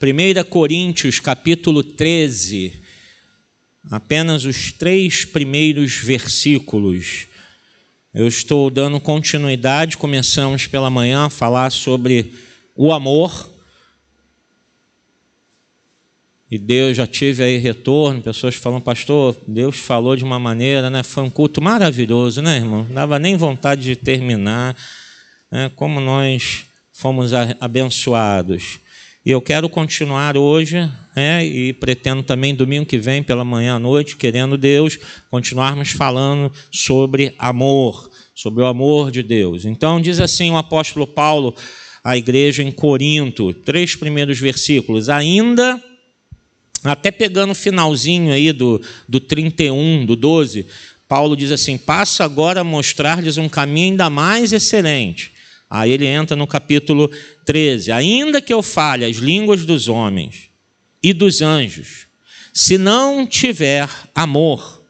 1 Coríntios, capítulo 13, apenas os 3 primeiros versículos. Eu estou dando continuidade, começamos pela manhã a falar sobre o amor. E Deus, já tive aí retorno, pessoas falam, pastor, Deus falou de uma maneira, né? Foi um culto maravilhoso, né, irmão? Não dava nem vontade de terminar, né? Como nós fomos abençoados. E eu quero continuar hoje, né? E pretendo também domingo que vem, pela manhã à noite, querendo Deus, continuarmos falando sobre amor, sobre o amor de Deus. Então diz assim o apóstolo Paulo à igreja em Corinto, 3 primeiros versículos, ainda, até pegando o finalzinho aí do 31, do 12, Paulo diz assim, passo agora a mostrar-lhes um caminho ainda mais excelente. Aí ele entra no capítulo 13. Ainda que eu fale as línguas dos homens e dos anjos, se não tiver amor,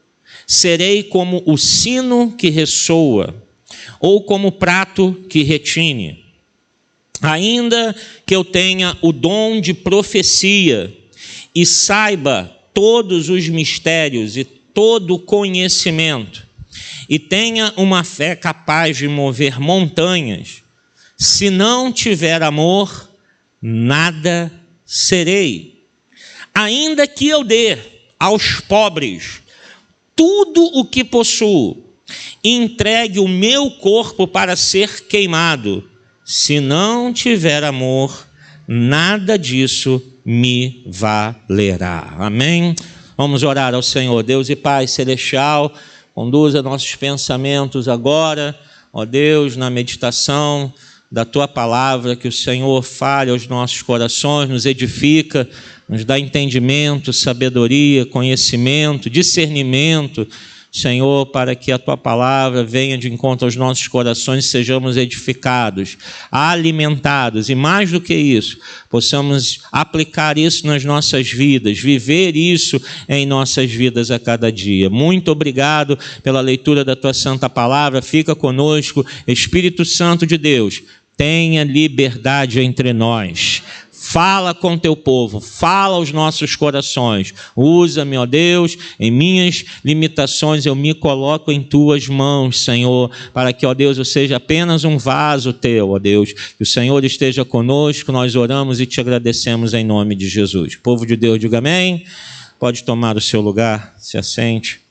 serei como o sino que ressoa, ou como o prato que retine. Ainda que eu tenha o dom de profecia e saiba todos os mistérios e todo o conhecimento, e tenha uma fé capaz de mover montanhas, se não tiver amor, nada serei. Ainda que eu dê aos pobres tudo o que possuo, e entregue o meu corpo para ser queimado, se não tiver amor, nada disso me valerá. Amém? Vamos orar ao Senhor. Deus e Pai celestial, conduza nossos pensamentos agora, ó Deus, na meditação da Tua palavra, que o Senhor fale aos nossos corações, nos edifica, nos dá entendimento, sabedoria, conhecimento, discernimento, Senhor, para que a Tua palavra venha de encontro aos nossos corações e sejamos edificados, alimentados, e mais do que isso, possamos aplicar isso nas nossas vidas, viver isso em nossas vidas a cada dia. Muito obrigado pela leitura da Tua santa palavra, fica conosco, Espírito Santo de Deus, tenha liberdade entre nós. Fala com teu povo, fala aos nossos corações, usa-me, ó Deus, em minhas limitações eu me coloco em tuas mãos, Senhor, para que, ó Deus, eu seja apenas um vaso teu, ó Deus, que o Senhor esteja conosco, nós oramos e te agradecemos em nome de Jesus. Povo de Deus, diga amém, pode tomar o seu lugar, se assente.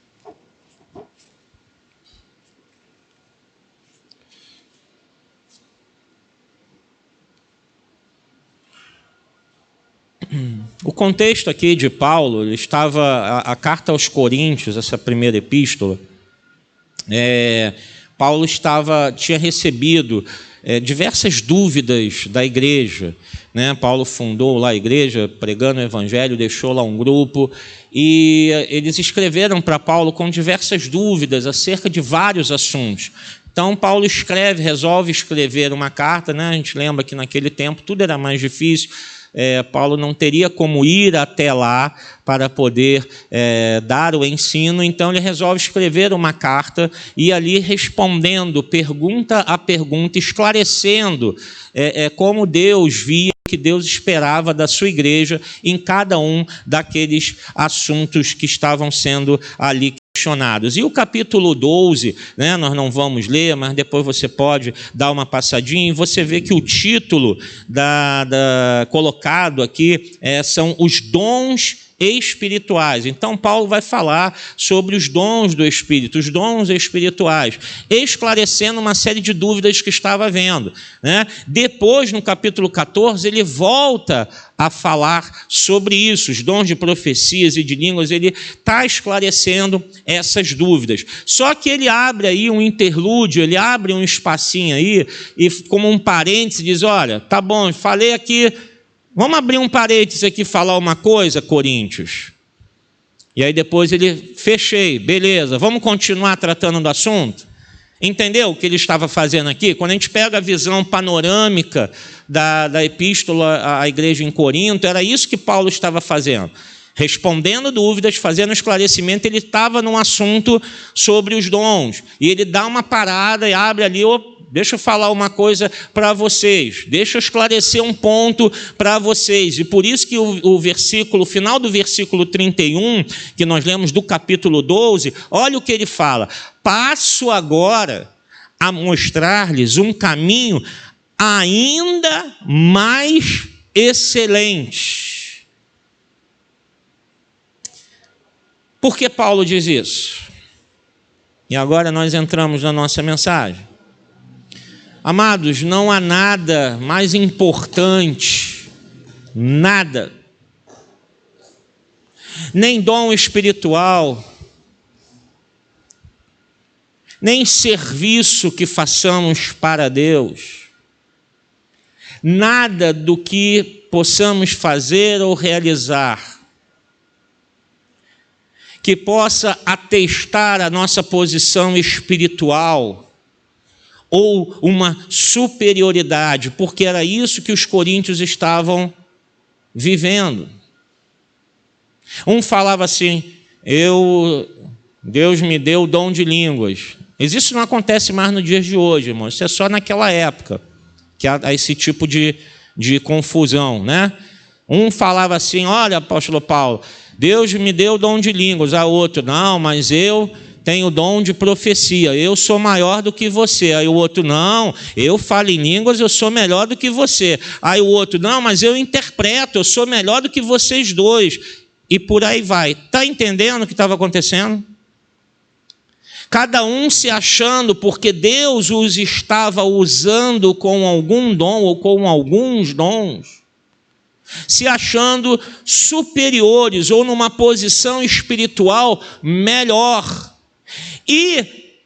O contexto aqui de Paulo, estava a carta aos Coríntios, essa primeira epístola, Paulo tinha recebido diversas dúvidas da igreja, né? Paulo fundou lá a igreja, pregando o evangelho, deixou lá um grupo, e eles escreveram para Paulo com diversas dúvidas acerca de vários assuntos. Então Paulo resolve escrever uma carta, né? A gente lembra que naquele tempo tudo era mais difícil, Paulo não teria como ir até lá para poder dar o ensino, então ele resolve escrever uma carta e ali respondendo pergunta a pergunta, esclarecendo como Deus via, que Deus esperava da sua igreja em cada um daqueles assuntos que estavam sendo ali questionados. E o capítulo 12, né, nós não vamos ler, mas depois você pode dar uma passadinha e você vê que o título colocado aqui são os dons espirituais. Então Paulo vai falar sobre os dons do Espírito, os dons espirituais, esclarecendo uma série de dúvidas que estava havendo, né? Depois, no capítulo 14, ele volta a falar sobre isso, os dons de profecias e de línguas, ele está esclarecendo essas dúvidas. Só que ele abre aí um interlúdio, ele abre um espacinho aí, e como um parêntese diz, olha, tá bom, falei aqui, vamos abrir um parênteses aqui e falar uma coisa, Coríntios. E aí depois ele, fechei, beleza, vamos continuar tratando do assunto? Entendeu o que ele estava fazendo aqui? Quando a gente pega a visão panorâmica da epístola à igreja em Corinto, era isso que Paulo estava fazendo. Respondendo dúvidas, fazendo esclarecimento, ele estava num assunto sobre os dons. E ele dá uma parada e abre ali, deixa eu falar uma coisa para vocês, deixa eu esclarecer um ponto para vocês. E por isso que o final do versículo 31, que nós lemos do capítulo 12, olha o que ele fala: passo agora a mostrar-lhes um caminho ainda mais excelente. Por que Paulo diz isso? E agora nós entramos na nossa mensagem. Amados, não há nada mais importante, nada, nem dom espiritual, nem serviço que façamos para Deus, nada do que possamos fazer ou realizar que possa atestar a nossa posição espiritual ou uma superioridade, porque era isso que os coríntios estavam vivendo. Um falava assim: Deus me deu o dom de línguas. Mas isso não acontece mais nos dias de hoje, irmão. Isso é só naquela época que há esse tipo de confusão, né? Um falava assim: olha, apóstolo Paulo, Deus me deu o dom de línguas. A outro: não, mas eu tenho o dom de profecia, eu sou maior do que você. Aí o outro: não, eu falo em línguas, eu sou melhor do que você. Aí o outro: não, mas eu interpreto, eu sou melhor do que vocês dois. E por aí vai. Está entendendo o que estava acontecendo? Cada um se achando, porque Deus os estava usando com algum dom ou com alguns dons, se achando superiores ou numa posição espiritual melhor. E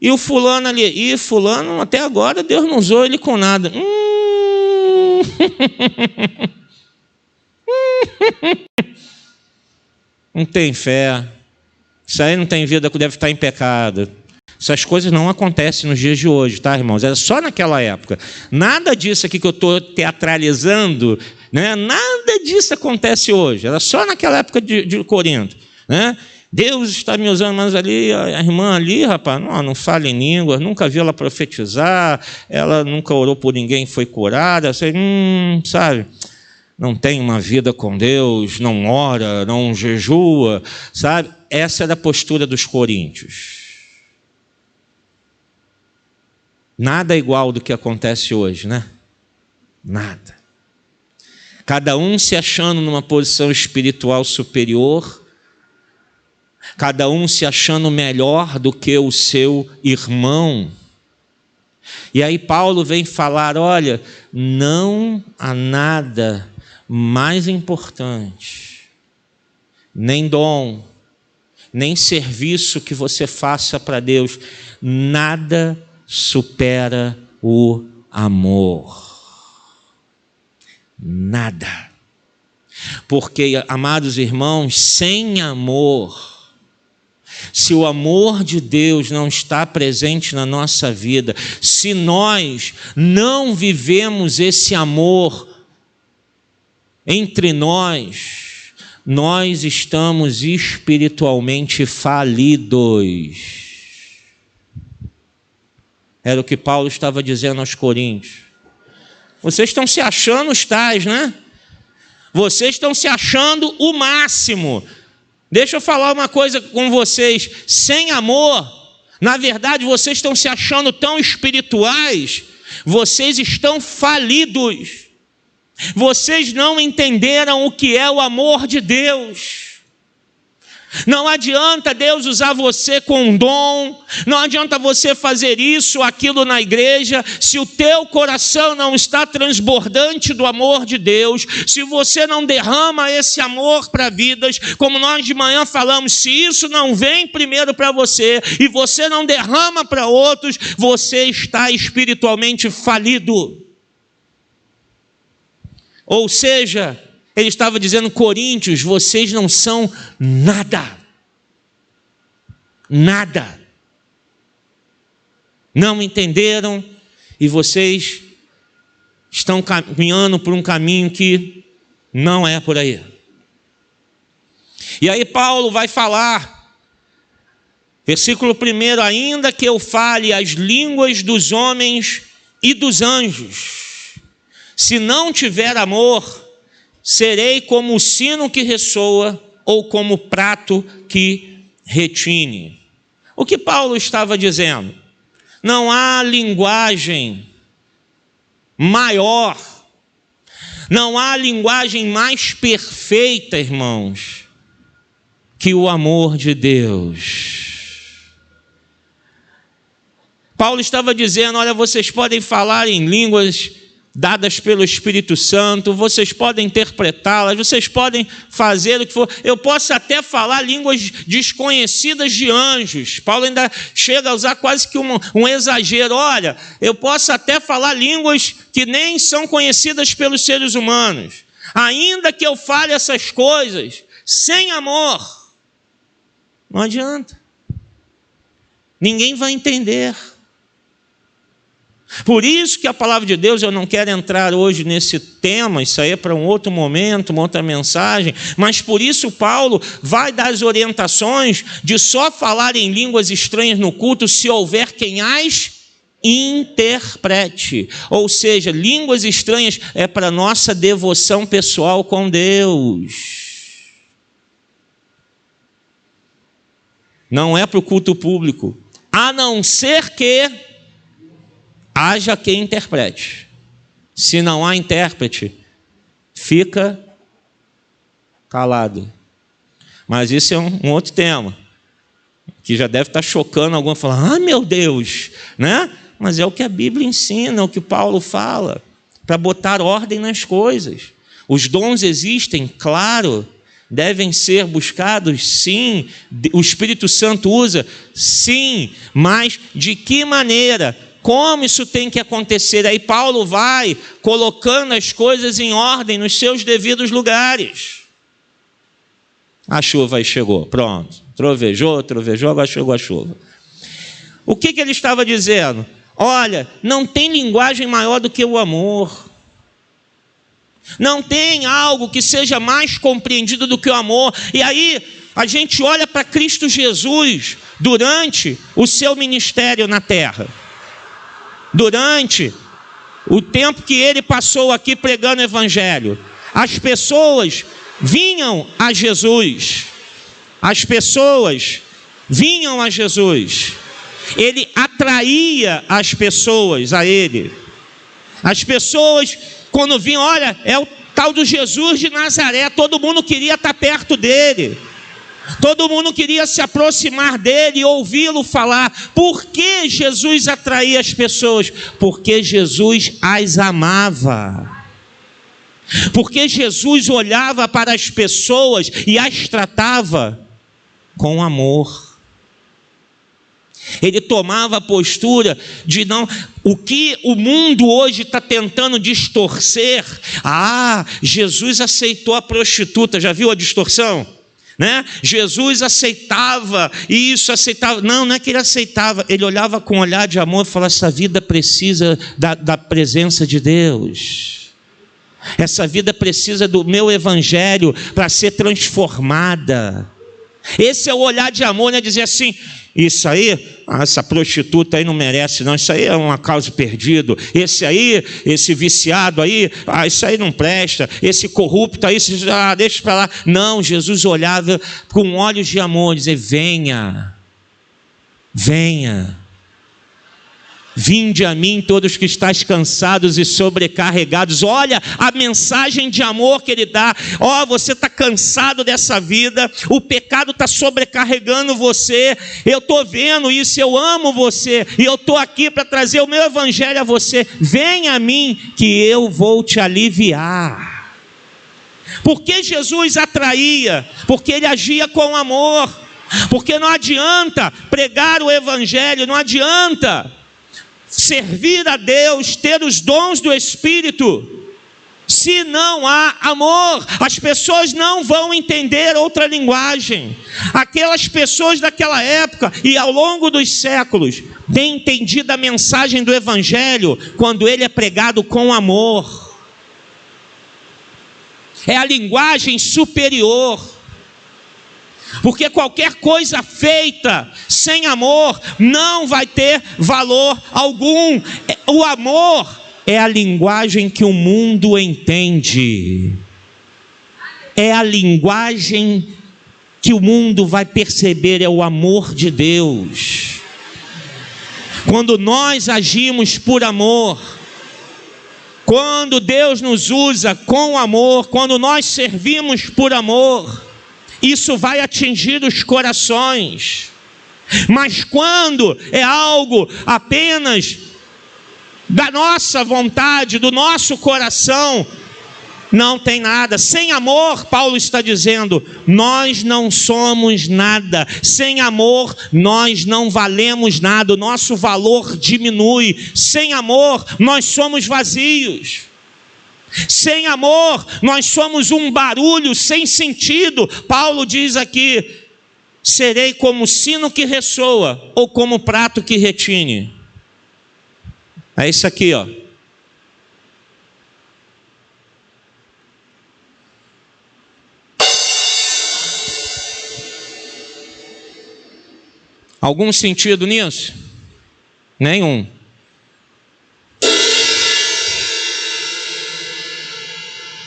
o fulano ali, e fulano até agora Deus não usou ele com nada. Não tem fé. Isso aí não tem vida, deve estar em pecado. Essas coisas não acontecem nos dias de hoje, tá, irmãos? Era só naquela época. Nada disso aqui que eu estou teatralizando, né? Nada disso acontece hoje. Era só naquela época de Corinto, né? Deus está me usando, mas ali, a irmã ali, rapaz, não fala em línguas, nunca viu ela profetizar, ela nunca orou por ninguém, foi curada, sabe? Não tem uma vida com Deus, não ora, não jejua, sabe? Essa era a postura dos coríntios. Nada igual do que acontece hoje, né? Nada. Cada um se achando numa posição espiritual superior, cada um se achando melhor do que o seu irmão. E aí Paulo vem falar: olha, não há nada mais importante, nem dom, nem serviço que você faça para Deus, nada supera o amor. Nada. Porque, amados irmãos, sem amor, se o amor de Deus não está presente na nossa vida, se nós não vivemos esse amor entre nós, nós estamos espiritualmente falidos. Era o que Paulo estava dizendo aos coríntios. Vocês estão se achando os tais, né? Vocês estão se achando o máximo. Deixa eu falar uma coisa com vocês. Sem amor, na verdade, vocês estão se achando tão espirituais, vocês estão falidos. Vocês não entenderam o que é o amor de Deus. Não adianta Deus usar você com um dom, não adianta você fazer isso, aquilo na igreja, se o teu coração não está transbordante do amor de Deus, se você não derrama esse amor para vidas, como nós de manhã falamos, se isso não vem primeiro para você e você não derrama para outros, você está espiritualmente falido. Ou seja, ele estava dizendo: coríntios, vocês não são nada. Nada. Não entenderam e vocês estão caminhando por um caminho que não é por aí. E aí Paulo vai falar Versículo 1: ainda que eu fale as línguas dos homens e dos anjos, se não tiver amor, serei como o sino que ressoa ou como o prato que retine. O que Paulo estava dizendo? Não há linguagem maior, não há linguagem mais perfeita, irmãos, que o amor de Deus. Paulo estava dizendo: olha, vocês podem falar em línguas dadas pelo Espírito Santo, vocês podem interpretá-las, vocês podem fazer o que for. Eu posso até falar línguas desconhecidas de anjos. Paulo ainda chega a usar quase que um exagero. Olha, eu posso até falar línguas que nem são conhecidas pelos seres humanos. Ainda que eu fale essas coisas sem amor, não adianta. Ninguém vai entender. Por isso que a palavra de Deus, eu não quero entrar hoje nesse tema, isso aí é para um outro momento, uma outra mensagem, mas por isso Paulo vai dar as orientações de só falar em línguas estranhas no culto se houver quem as interprete. Ou seja, línguas estranhas é para nossa devoção pessoal com Deus. Não é para o culto público, a não ser que haja quem interprete. Se não há intérprete, fica calado. Mas isso é um outro tema, que já deve estar chocando alguém, falar: ah, meu Deus, né? Mas é o que a Bíblia ensina, é o que Paulo fala, para botar ordem nas coisas. Os dons existem, claro, devem ser buscados, sim. O Espírito Santo usa, sim. Mas de que maneira? Como isso tem que acontecer? Aí Paulo vai colocando as coisas em ordem nos seus devidos lugares. A chuva aí chegou, pronto. Trovejou, agora chegou a chuva. O que ele estava dizendo? Olha, não tem linguagem maior do que o amor. Não tem algo que seja mais compreendido do que o amor. E aí a gente olha para Cristo Jesus durante o seu ministério na terra. Durante o tempo que ele passou aqui pregando o evangelho, as pessoas vinham a Jesus. As pessoas vinham a Jesus. Ele atraía as pessoas a ele. As pessoas, quando vinham, olha, é o tal do Jesus de Nazaré, todo mundo queria estar perto dele. Todo mundo queria se aproximar dele e ouvi-lo falar. Por que Jesus atraía as pessoas? Porque Jesus as amava. Porque Jesus olhava para as pessoas e as tratava com amor. Ele tomava a postura de não... O que o mundo hoje está tentando distorcer. Ah, Jesus aceitou a prostituta. Já viu a distorção? Né? Jesus aceitava isso, aceitava. Não é que ele aceitava. Ele olhava com um olhar de amor e falava: essa vida precisa da presença de Deus. Essa vida precisa do meu evangelho para ser transformada. Esse é o olhar de amor, né? Dizer assim: isso aí, essa prostituta aí não merece não, isso aí é uma causa perdida, esse aí, esse viciado aí, isso aí não presta, esse corrupto aí, deixa para lá. Não, Jesus olhava com olhos de amor, dizer: venha, venha. Vinde a mim todos que estáis cansados e sobrecarregados. Olha a mensagem de amor que ele dá. Você está cansado dessa vida, o pecado está sobrecarregando você. Eu estou vendo isso, eu amo você e eu estou aqui para trazer o meu evangelho a você. Venha a mim que eu vou te aliviar. Por que Jesus atraía? Porque ele agia com amor. Porque não adianta pregar o evangelho, não adianta servir a Deus, ter os dons do Espírito, se não há amor. As pessoas não vão entender outra linguagem. Aquelas pessoas daquela época e ao longo dos séculos têm entendido a mensagem do Evangelho quando ele é pregado com amor. É a linguagem superior. Porque qualquer coisa feita sem amor não vai ter valor algum. O amor é a linguagem que o mundo entende. É a linguagem que o mundo vai perceber, é o amor de Deus. Quando nós agimos por amor, quando Deus nos usa com amor, quando nós servimos por amor, isso vai atingir os corações. Mas quando é algo apenas da nossa vontade, do nosso coração, não tem nada. Sem amor, Paulo está dizendo, nós não somos nada. Sem amor, nós não valemos nada. O nosso valor diminui. Sem amor, nós somos vazios. Sem amor, nós somos um barulho sem sentido. Paulo diz aqui, serei como sino que ressoa, ou como prato que retine. É isso aqui, ó. Algum sentido nisso? Nenhum.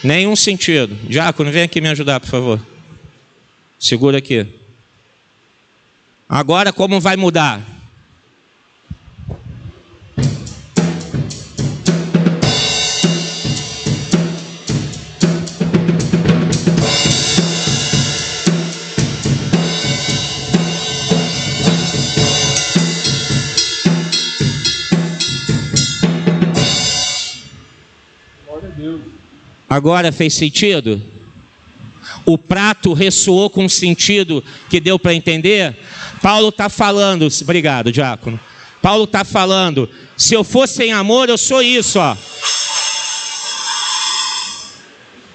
Nenhum sentido. Diácono, vem aqui me ajudar, por favor. Segura aqui. Agora como vai mudar? Agora fez sentido? O prato ressoou com o sentido que deu para entender? Paulo está falando, obrigado, diácono. Paulo está falando, se eu for sem amor, eu sou isso, ó.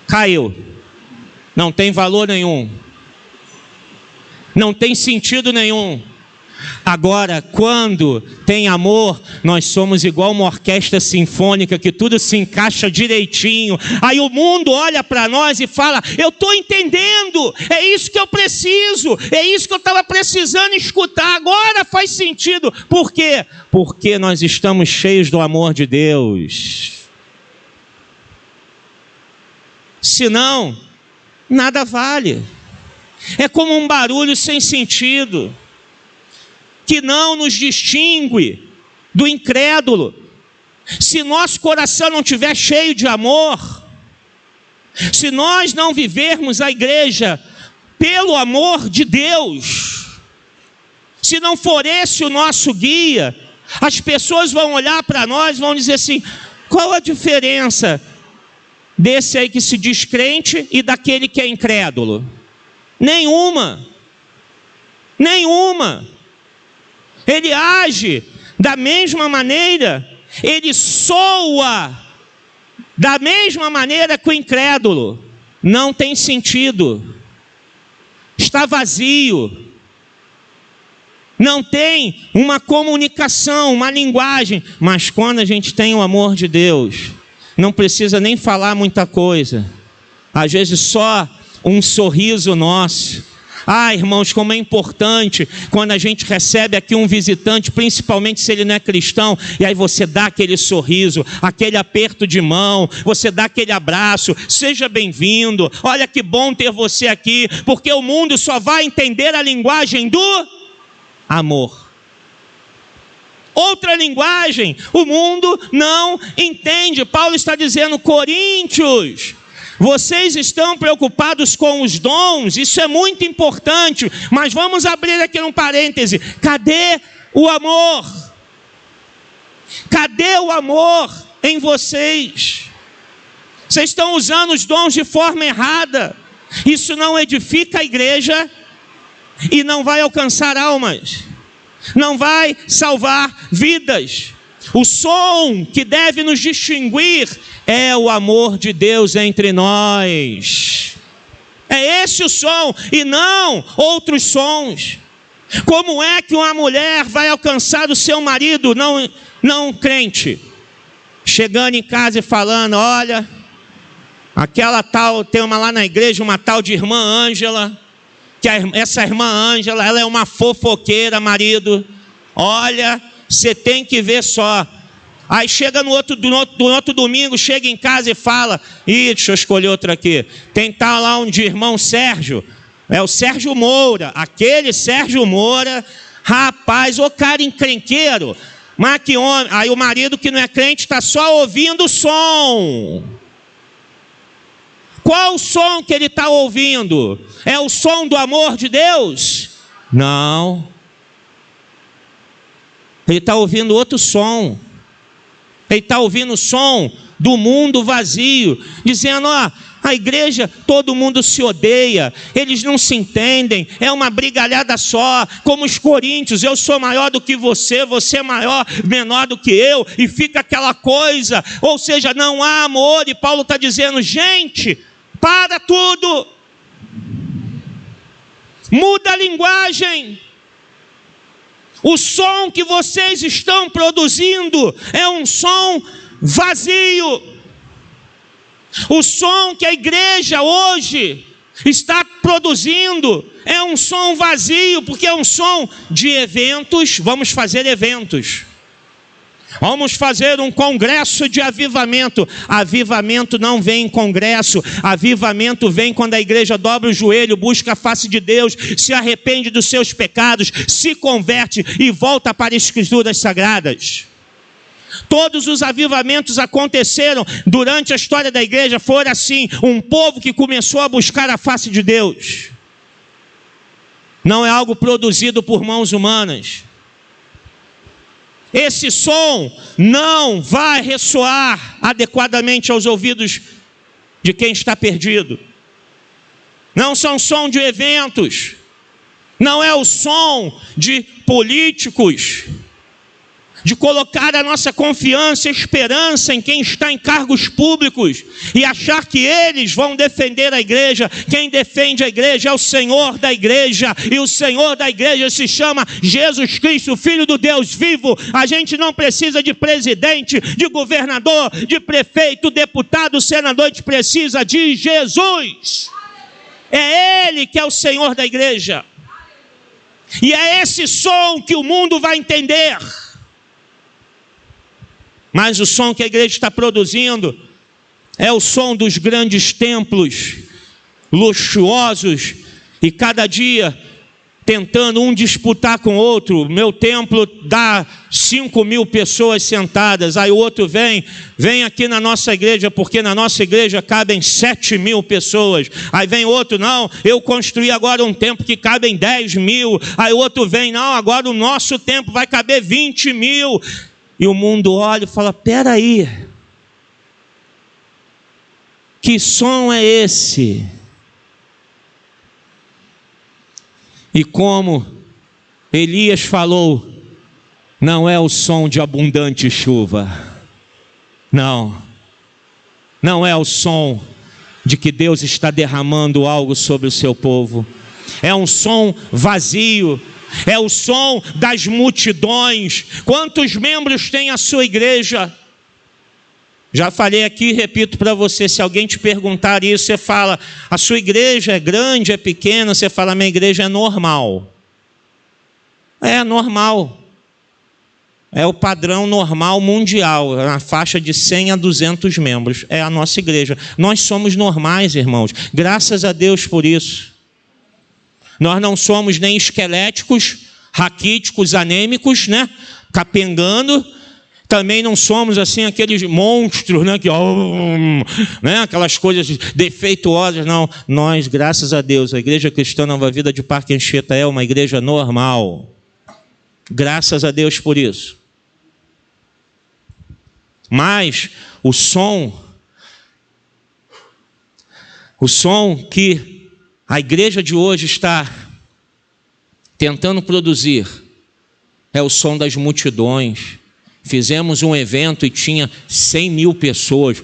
Caiu. Não tem valor nenhum. Não tem sentido nenhum. Agora, quando tem amor, nós somos igual uma orquestra sinfônica, que tudo se encaixa direitinho. Aí o mundo olha para nós e fala, eu estou entendendo, é isso que eu preciso, é isso que eu estava precisando escutar, agora faz sentido. Por quê? Porque nós estamos cheios do amor de Deus. Senão, nada vale. É como um barulho sem sentido, que não nos distingue do incrédulo. Se nosso coração não estiver cheio de amor, se nós não vivermos a igreja pelo amor de Deus, se não for esse o nosso guia, as pessoas vão olhar para nós e vão dizer assim, qual a diferença desse aí que se diz crente e daquele que é incrédulo? Nenhuma. Nenhuma. Ele age da mesma maneira, ele soa da mesma maneira que o incrédulo. Não tem sentido, está vazio, não tem uma comunicação, uma linguagem. Mas quando a gente tem o amor de Deus, não precisa nem falar muita coisa, às vezes só um sorriso nosso. Ah, irmãos, como é importante quando a gente recebe aqui um visitante, principalmente se ele não é cristão, e aí você dá aquele sorriso, aquele aperto de mão, você dá aquele abraço, seja bem-vindo, olha que bom ter você aqui, porque o mundo só vai entender a linguagem do amor. Outra linguagem, o mundo não entende. Paulo está dizendo, Coríntios, vocês estão preocupados com os dons, isso é muito importante, mas vamos abrir aqui um parêntese. Cadê o amor? Cadê o amor em vocês? Vocês estão usando os dons de forma errada. Isso não edifica a igreja e não vai alcançar almas, não vai salvar vidas. O som que deve nos distinguir é o amor de Deus entre nós. É esse o som e não outros sons. Como é que uma mulher vai alcançar o seu marido não crente? Chegando em casa e falando, olha, aquela tal, tem uma lá na igreja, uma tal de irmã Ângela, que essa irmã Ângela, ela é uma fofoqueira, marido. Olha, você tem que ver só. Aí chega no outro domingo, chega em casa e fala, deixa eu escolher outra aqui. Tem tal lá um de irmão Sérgio, é o Sérgio Moura, aquele Sérgio Moura, rapaz, ô cara encrenqueiro. Mas que homem, aí o marido que não é crente está só ouvindo o som. Qual o som que ele está ouvindo? É o som do amor de Deus? Não. Ele está ouvindo outro som. Ele está ouvindo o som do mundo vazio, dizendo, a igreja, todo mundo se odeia, eles não se entendem, é uma brigalhada só, como os coríntios, eu sou maior do que você, você é menor do que eu, e fica aquela coisa, ou seja, não há amor, e Paulo está dizendo, gente, para tudo, muda a linguagem. O som que vocês estão produzindo é um som vazio. O som que a igreja hoje está produzindo é um som vazio, porque é um som de eventos. Vamos fazer eventos. Vamos fazer um congresso de avivamento. Avivamento não vem em congresso. Avivamento vem quando a igreja dobra o joelho, busca a face de Deus, se arrepende dos seus pecados, se converte e volta para as Escrituras Sagradas. Todos os avivamentos aconteceram durante a história da igreja, foram assim, um povo que começou a buscar a face de Deus. Não é algo produzido por mãos humanas. Esse som não vai ressoar adequadamente aos ouvidos de quem está perdido. Não são som de eventos, não é o som de políticos, de colocar a nossa confiança e esperança em quem está em cargos públicos e achar que eles vão defender a igreja. Quem defende a igreja é o Senhor da igreja, e o Senhor da igreja se chama Jesus Cristo, Filho do Deus vivo. A gente não precisa de presidente, de governador, de prefeito, deputado, senador, a gente precisa de Jesus. É Ele que é o Senhor da igreja, e é esse som que o mundo vai entender. Mas o som que a igreja está produzindo é o som dos grandes templos luxuosos, e cada dia tentando um disputar com o outro. Meu templo dá 5.000 pessoas sentadas, aí o outro vem aqui na nossa igreja, porque na nossa igreja cabem 7.000 pessoas. Aí vem outro, não, eu construí agora um templo que cabem 10.000. Aí o outro vem, não, agora o nosso templo vai caber 20.000. E o mundo olha e fala, peraí, que som é esse? E como Elias falou, não é o som de abundante chuva, não é o som de que Deus está derramando algo sobre o seu povo, é um som vazio. É o som das multidões. Quantos membros tem a sua igreja? Já falei aqui, repito para você, se alguém te perguntar isso, você fala, a sua igreja é grande, é pequena? Você fala, minha igreja é normal. É normal. É o padrão normal mundial, na faixa de 100 a 200 membros. É a nossa igreja. Nós somos normais, irmãos. Graças a Deus por isso. Nós não somos nem esqueléticos, raquíticos, anêmicos, né? Capengando. Também não somos assim aqueles monstros, né? Né? Aquelas coisas defeituosas. Não, nós, graças a Deus, a Igreja Cristã Nova Vida de Parque Anchieta é uma igreja normal. Graças a Deus por isso. Mas o som que a igreja de hoje está tentando produzir é o som das multidões. Fizemos um evento e tinha 100.000 pessoas.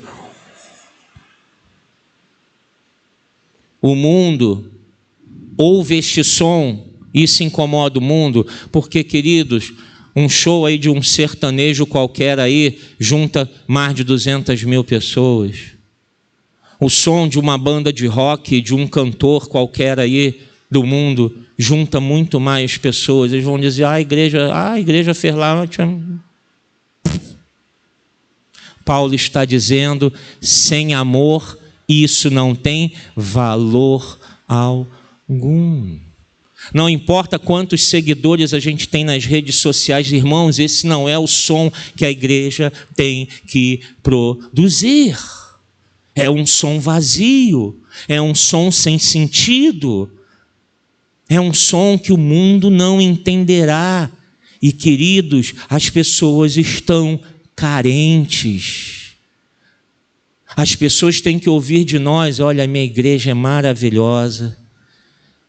O mundo ouve este som e isso incomoda o mundo, porque, queridos, um show aí de um sertanejo qualquer aí junta mais de 200.000 pessoas. O som de uma banda de rock, de um cantor qualquer aí, do mundo junta muito mais pessoas. Eles vão dizer, a igreja fez lá. Paulo está dizendo, sem amor, isso não tem valor algum. Não importa quantos seguidores a gente tem nas redes sociais, irmãos, esse não é o som que a igreja tem que produzir. É um som vazio, é um som sem sentido, é um som que o mundo não entenderá. E, queridos, as pessoas estão carentes. As pessoas têm que ouvir de nós, olha, a minha igreja é maravilhosa.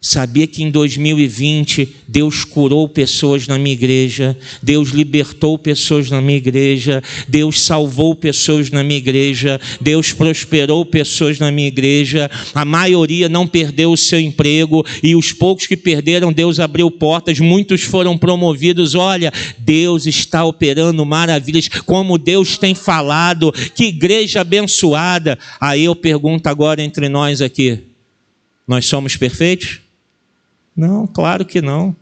Sabia que em 2020 Deus curou pessoas na minha igreja, Deus libertou pessoas na minha igreja, Deus salvou pessoas na minha igreja, Deus prosperou pessoas na minha igreja, a maioria não perdeu o seu emprego e os poucos que perderam, Deus abriu portas, muitos foram promovidos. Olha, Deus está operando maravilhas, como Deus tem falado, que igreja abençoada. Aí eu pergunto agora entre nós aqui, nós somos perfeitos? Não, claro que não.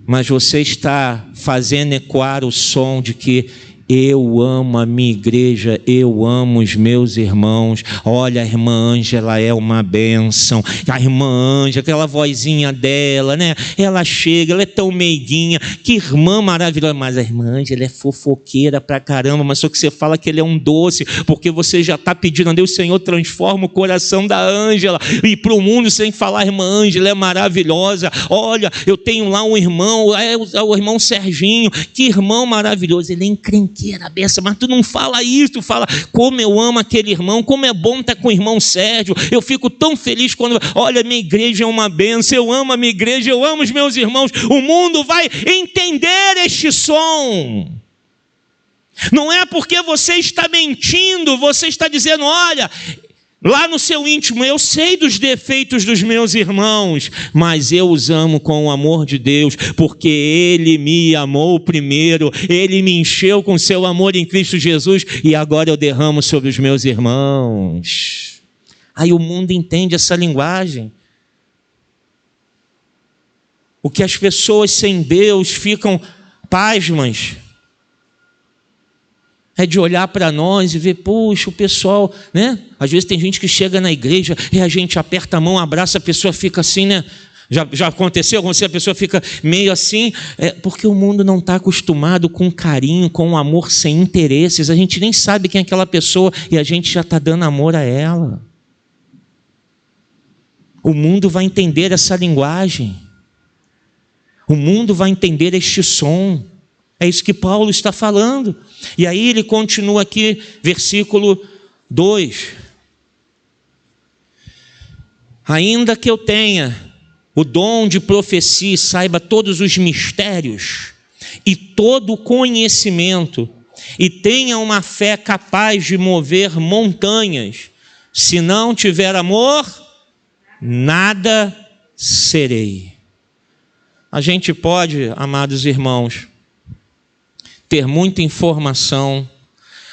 Mas você está fazendo ecoar o som de que eu amo a minha igreja, eu amo os meus irmãos. Olha, a irmã Ângela é uma bênção. A irmã Ângela, aquela vozinha dela, né? Ela chega, ela é tão meiguinha. Que irmã maravilhosa. Mas a irmã Ângela é fofoqueira pra caramba. Mas só que você fala que ele é um doce, porque você já está pedindo a Deus, Senhor, transforma o coração da Ângela. E para o mundo, sem falar, a irmã Ângela é maravilhosa. Olha, eu tenho lá um irmão, é o irmão Serginho. Que irmão maravilhoso. Ele é encrenqueiro. Mas tu não fala isso, tu fala como eu amo aquele irmão, como é bom estar com o irmão Sérgio, eu fico tão feliz quando, olha, minha igreja é uma bênção, eu amo a minha igreja, eu amo os meus irmãos. O mundo vai entender este som. Não é porque você está mentindo, você está dizendo, olha, lá no seu íntimo, eu sei dos defeitos dos meus irmãos, mas eu os amo com o amor de Deus, porque Ele me amou primeiro, Ele me encheu com seu amor em Cristo Jesus, e agora eu derramo sobre os meus irmãos. Aí o mundo entende essa linguagem. O que as pessoas sem Deus ficam pasmas é de olhar para nós e ver, puxa, o pessoal, né? Às vezes tem gente que chega na igreja e a gente aperta a mão, abraça, a pessoa fica assim, né? Já aconteceu com você, a pessoa fica meio assim, porque o mundo não está acostumado com carinho, com amor sem interesses. A gente nem sabe quem é aquela pessoa e a gente já está dando amor a ela. O mundo vai entender essa linguagem. O mundo vai entender este som. É isso que Paulo está falando. E aí ele continua aqui, versículo 2. Ainda que eu tenha o dom de profecia, saiba todos os mistérios e todo o conhecimento, e tenha uma fé capaz de mover montanhas, se não tiver amor, nada serei. A gente pode, amados irmãos, ter muita informação,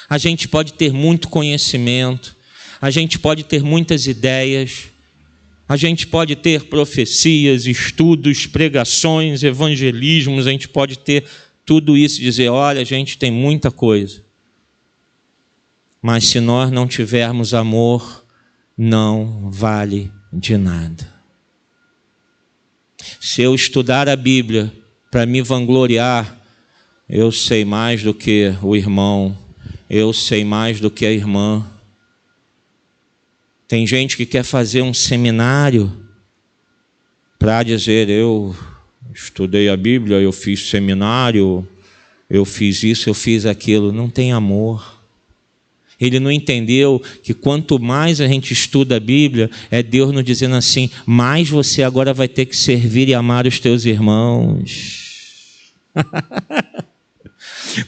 a gente pode ter muito conhecimento, a gente pode ter muitas ideias, a gente pode ter profecias, estudos, pregações, evangelismos, a gente pode ter tudo isso e dizer, olha, a gente tem muita coisa. Mas se nós não tivermos amor, não vale de nada. Se eu estudar a Bíblia para me vangloriar, eu sei mais do que o irmão, eu sei mais do que a irmã. Tem gente que quer fazer um seminário para dizer, eu estudei a Bíblia, eu fiz seminário, eu fiz isso, eu fiz aquilo. Não tem amor. Ele não entendeu que quanto mais a gente estuda a Bíblia, é Deus nos dizendo assim, mais você agora vai ter que servir e amar os teus irmãos.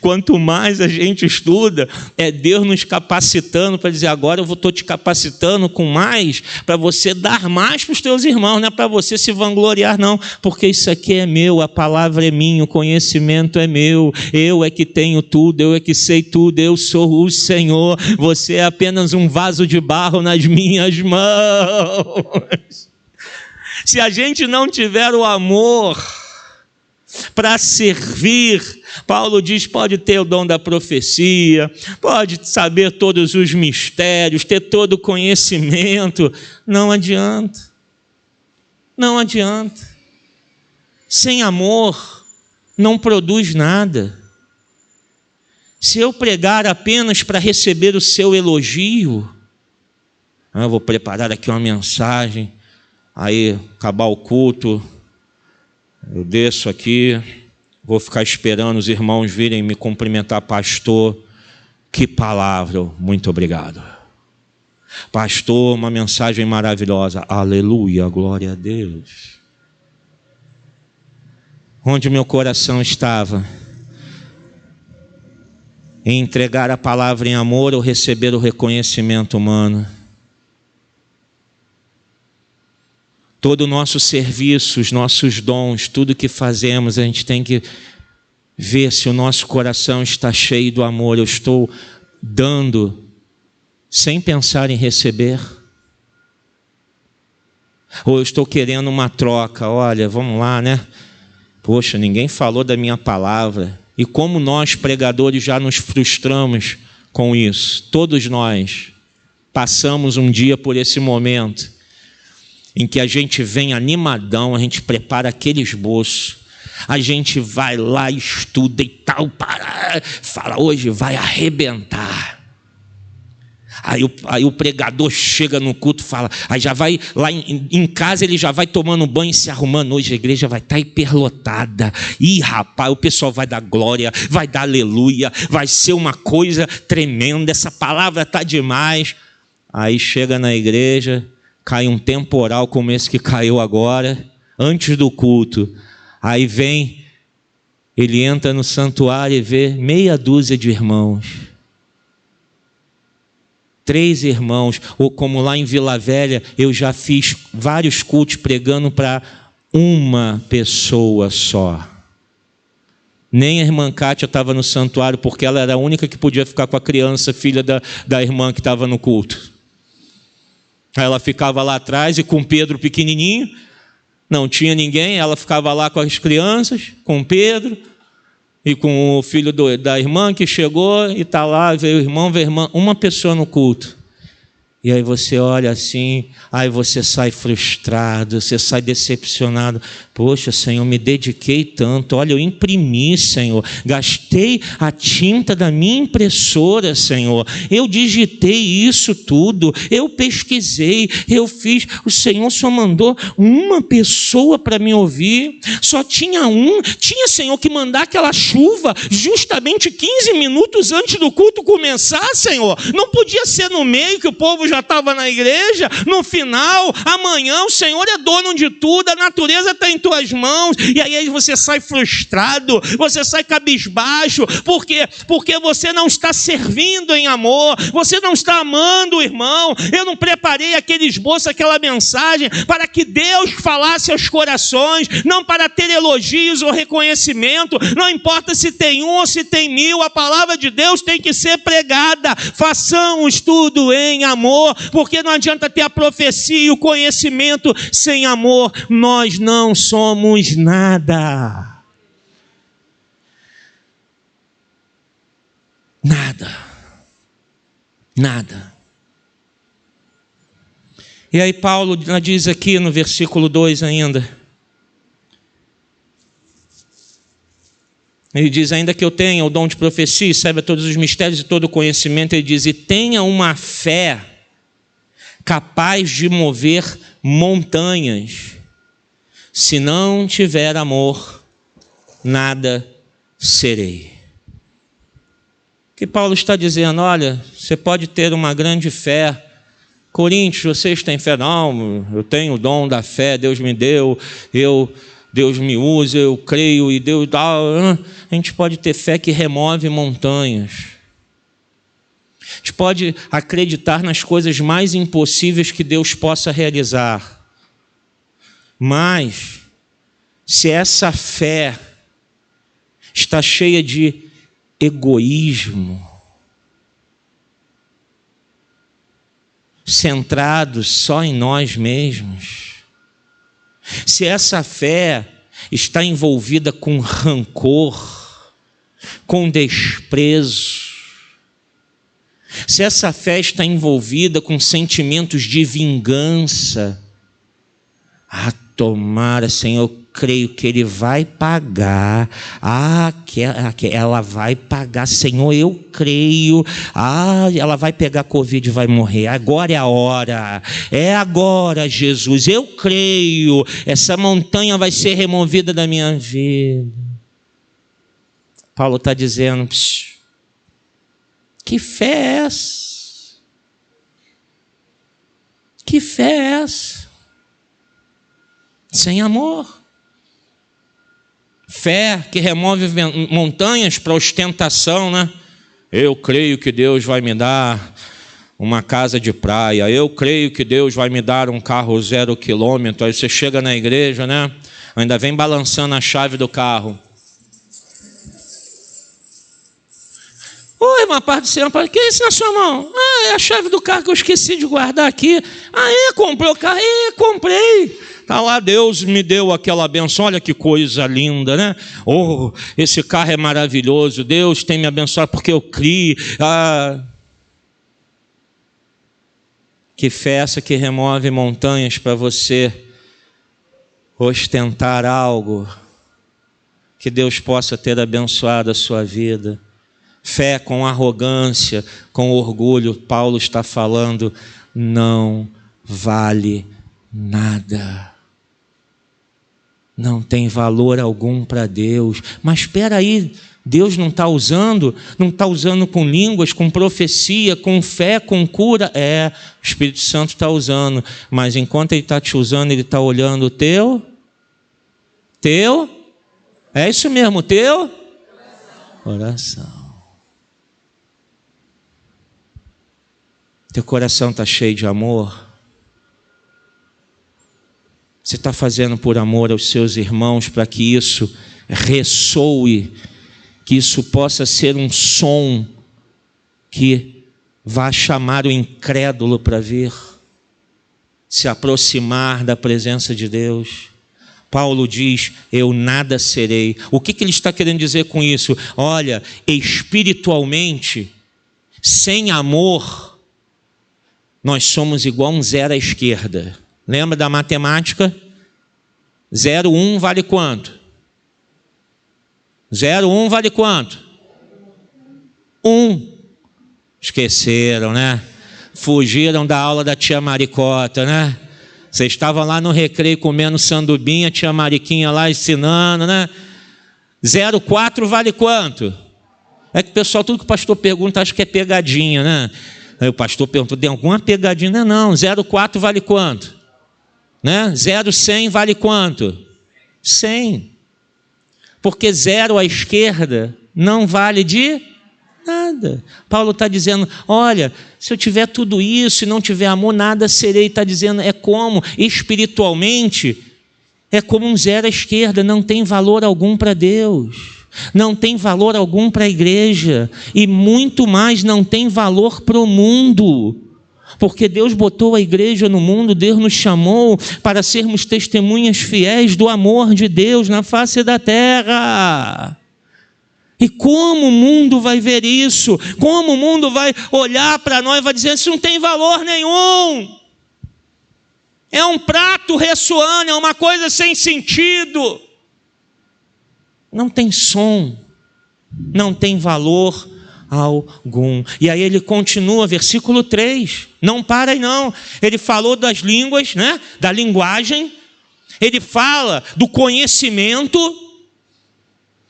Quanto mais a gente estuda, é Deus nos capacitando para dizer, agora eu estou te capacitando com mais, para você dar mais para os teus irmãos, não é para você se vangloriar não, porque isso aqui é meu, a palavra é minha, o conhecimento é meu, eu é que tenho tudo, eu é que sei tudo, eu sou o Senhor, você é apenas um vaso de barro nas minhas mãos. Se a gente não tiver o amor para servir, Paulo diz, pode ter o dom da profecia, pode saber todos os mistérios, ter todo o conhecimento, não adianta. Não adianta. Sem amor, não produz nada. Se eu pregar apenas para receber o seu elogio, eu vou preparar aqui uma mensagem, aí acabar o culto, eu desço aqui, vou ficar esperando os irmãos virem me cumprimentar, pastor, que palavra, muito obrigado. Pastor, uma mensagem maravilhosa, aleluia, glória a Deus. Onde meu coração estava? Em entregar a palavra em amor ou receber o reconhecimento humano? Todo o nosso serviço, os nossos dons, tudo que fazemos, a gente tem que ver se o nosso coração está cheio do amor. Eu estou dando sem pensar em receber? Ou eu estou querendo uma troca? Olha, vamos lá, né? Poxa, ninguém falou da minha palavra. E como nós, pregadores, já nos frustramos com isso. Todos nós passamos um dia por esse momento em que a gente vem animadão, a gente prepara aquele esboço, a gente vai lá, estuda e tal, fala, hoje vai arrebentar. Aí o pregador chega no culto, fala, aí já vai lá em casa, ele já vai tomando banho e se arrumando. Hoje a igreja vai estar hiperlotada. Ih, rapaz, o pessoal vai dar glória, vai dar aleluia, vai ser uma coisa tremenda, essa palavra está demais. Aí chega na igreja, cai um temporal como esse que caiu agora, antes do culto. Aí vem, ele entra no santuário e vê meia dúzia de irmãos. 3 irmãos, ou como lá em Vila Velha, eu já fiz vários cultos pregando para uma pessoa só. Nem a irmã Kátia estava no santuário, porque ela era a única que podia ficar com a criança, filha da irmã que estava no culto. Ela ficava lá atrás e com Pedro pequenininho, não tinha ninguém, ela ficava lá com as crianças, com Pedro e com o filho da irmã que chegou e está lá, veio o irmão, veio a irmã, uma pessoa no culto. E aí você olha assim, aí você sai frustrado, você sai decepcionado. Poxa, Senhor, me dediquei tanto. Olha, eu imprimi, Senhor. Gastei a tinta da minha impressora, Senhor. Eu digitei isso tudo. Eu pesquisei, eu fiz. O Senhor só mandou uma pessoa para me ouvir. Só tinha Tinha, Senhor, que mandar aquela chuva justamente 15 minutos antes do culto começar, Senhor. Não podia ser no meio que o povo já estava na igreja, no final, amanhã o Senhor é dono de tudo, a natureza está em tuas mãos, e aí você sai frustrado, você sai cabisbaixo, por quê? Porque você não está servindo em amor, você não está amando o irmão. Eu não preparei aquele esboço, aquela mensagem, para que Deus falasse aos corações, não para ter elogios ou reconhecimento, não importa se tem 1 ou se tem 1000, a palavra de Deus tem que ser pregada. Façamos tudo em amor, porque não adianta ter a profecia e o conhecimento sem amor, nós não somos nada. Nada. E aí Paulo diz aqui no versículo 2 ainda, ele diz, ainda que eu tenha o dom de profecia, saiba todos os mistérios e todo o conhecimento, ele diz, e tenha uma fé capaz de mover montanhas. Se não tiver amor, nada serei. O que Paulo está dizendo? Olha, você pode ter uma grande fé. Coríntios, vocês têm fé? Não, eu tenho o dom da fé, Deus me deu, Deus me usa, eu creio e Deus dá. A gente pode ter fé que remove montanhas. A gente pode acreditar nas coisas mais impossíveis que Deus possa realizar. Mas, se essa fé está cheia de egoísmo, centrado só em nós mesmos, Se essa fé está envolvida com rancor, com desprezo, se essa fé está envolvida com sentimentos de vingança, tomara, Senhor, eu creio que Ele vai pagar, ela vai pagar, Senhor, eu creio, ela vai pegar Covid e vai morrer, agora é a hora, é agora, Jesus, eu creio, essa montanha vai ser removida da minha vida. Paulo está dizendo, que fé é essa? Que fé é essa? Sem amor. Fé que remove montanhas para ostentação, né? Eu creio que Deus vai me dar uma casa de praia. Eu creio que Deus vai me dar um carro 0 quilômetro. Aí você chega na igreja, né? Ainda vem balançando a chave do carro. Oi, irmã, paz do Senhor, que é isso na sua mão? É a chave do carro que eu esqueci de guardar aqui. Comprou o carro? Comprei. Está lá, Deus me deu aquela benção, olha que coisa linda, né? Oh, esse carro é maravilhoso, Deus tem me abençoado porque eu criei. Que fé essa que remove montanhas para você ostentar algo que Deus possa ter abençoado a sua vida. Fé com arrogância, com orgulho, Paulo está falando, não vale nada. Não tem valor algum para Deus. Mas espera aí, Deus não está usando com línguas, com profecia, com fé, com cura. O Espírito Santo está usando. Mas enquanto Ele está te usando, Ele está olhando o teu? É isso mesmo, teu? Coração. Teu coração está cheio de amor? Você está fazendo por amor aos seus irmãos para que isso ressoe, que isso possa ser um som que vá chamar o incrédulo para vir, se aproximar da presença de Deus. Paulo diz, eu nada serei. O que ele está querendo dizer com isso? Olha, espiritualmente, sem amor, nós somos igual um 0 à esquerda. Lembra da matemática? 0, 1 vale quanto? 0, 1 vale quanto? 1. Esqueceram, né? Fugiram da aula da tia Maricota, né? Vocês estavam lá no recreio comendo sandubinha, tia Mariquinha lá ensinando, né? 0, 4 vale quanto? É que o pessoal, tudo que o pastor pergunta, acha que é pegadinha, né? Aí o pastor perguntou, tem alguma pegadinha? Não, 0, 4 vale quanto? Né? 0, 100 vale quanto? 100. Porque 0 à esquerda não vale de nada. Paulo está dizendo, olha, se eu tiver tudo isso e não tiver amor, nada serei. Está dizendo, é como espiritualmente, é como um 0 à esquerda, não tem valor algum para Deus, não tem valor algum para a igreja, e muito mais não tem valor para o mundo. Porque Deus botou a igreja no mundo, Deus nos chamou para sermos testemunhas fiéis do amor de Deus na face da terra. E como o mundo vai ver isso? Como o mundo vai olhar para nós e vai dizer, isso não tem valor nenhum. É um prato ressoando, é uma coisa sem sentido. Não tem som, não tem valor algum. E aí ele continua, versículo 3, não para aí não, ele falou das línguas, né? Da linguagem, ele fala do conhecimento,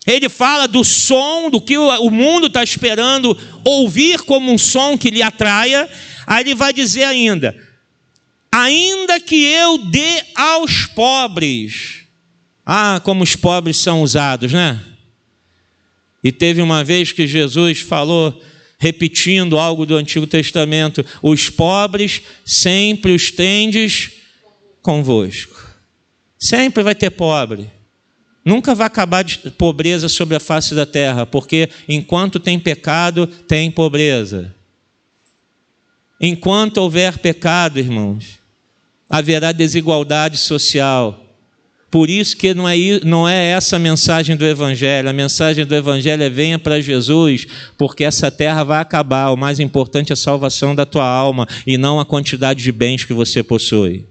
ele fala do som, do que o mundo está esperando ouvir como um som que lhe atraia. Aí ele vai dizer ainda que eu dê aos pobres. Como os pobres são usados, né? E teve uma vez que Jesus falou, repetindo algo do Antigo Testamento, os pobres sempre os tendes convosco. Sempre vai ter pobre. Nunca vai acabar de pobreza sobre a face da terra, porque enquanto tem pecado, tem pobreza. Enquanto houver pecado, irmãos, haverá desigualdade social. Por isso que não é essa a mensagem do Evangelho. A mensagem do Evangelho é: venha para Jesus, porque essa terra vai acabar. O mais importante é a salvação da tua alma e não a quantidade de bens que você possui.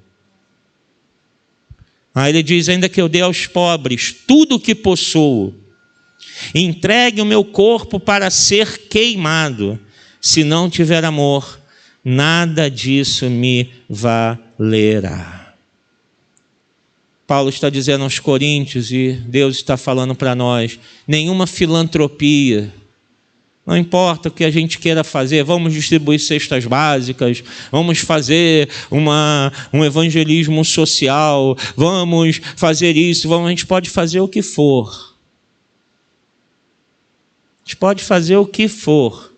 Aí ele diz: ainda que eu dê aos pobres tudo o que possuo, entregue o meu corpo para ser queimado, se não tiver amor, nada disso me valerá. Paulo está dizendo aos Coríntios, e Deus está falando para nós: nenhuma filantropia, não importa o que a gente queira fazer, vamos distribuir cestas básicas, vamos fazer um evangelismo social, vamos fazer isso, a gente pode fazer o que for. A gente pode fazer o que for.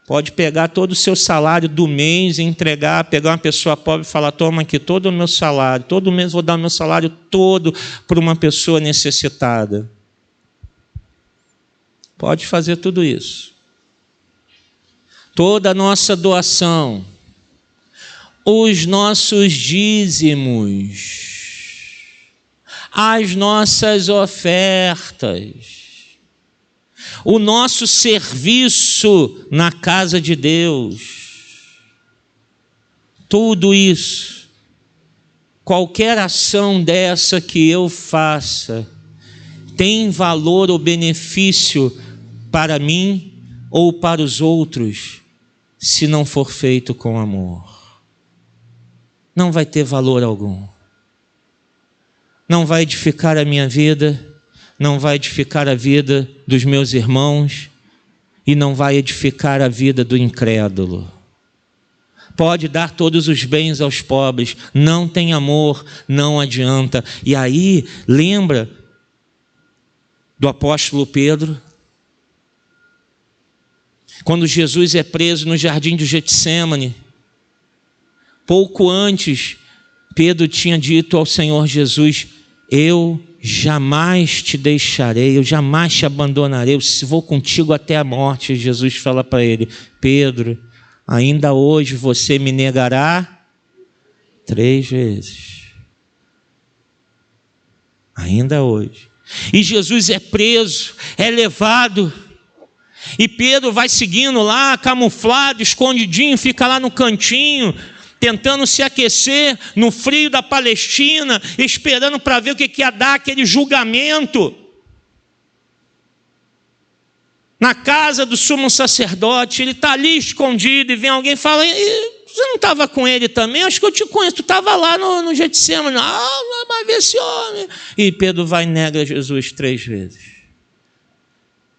Pode pegar todo o seu salário do mês e entregar, pegar uma pessoa pobre e falar: toma aqui todo o meu salário, todo mês vou dar o meu salário todo para uma pessoa necessitada. Pode fazer tudo isso. Toda a nossa doação, os nossos dízimos, as nossas ofertas, o nosso serviço na casa de Deus, tudo isso, qualquer ação dessa que eu faça, tem valor ou benefício para mim ou para os outros, se não for feito com amor. Não vai ter valor algum. Não vai edificar a minha vida, não vai edificar a vida dos meus irmãos e não vai edificar a vida do incrédulo. Pode dar todos os bens aos pobres, não tem amor, não adianta. E aí, lembra do apóstolo Pedro? Quando Jesus é preso no jardim de Getsêmani, pouco antes, Pedro tinha dito ao Senhor Jesus: eu jamais te deixarei, eu jamais te abandonarei, eu vou contigo até a morte. Jesus fala para ele: Pedro, ainda hoje você me negará 3 vezes. Ainda hoje. E Jesus é preso, é levado, e Pedro vai seguindo lá, camuflado, escondidinho, fica lá no cantinho, tentando se aquecer no frio da Palestina, esperando para ver o que ia dar aquele julgamento. Na casa do sumo sacerdote, ele está ali escondido, e vem alguém e fala: você não estava com ele também? Acho que eu te conheço, tu estava lá no Getsêmani. Vai ver esse homem. E Pedro vai e nega Jesus 3 vezes.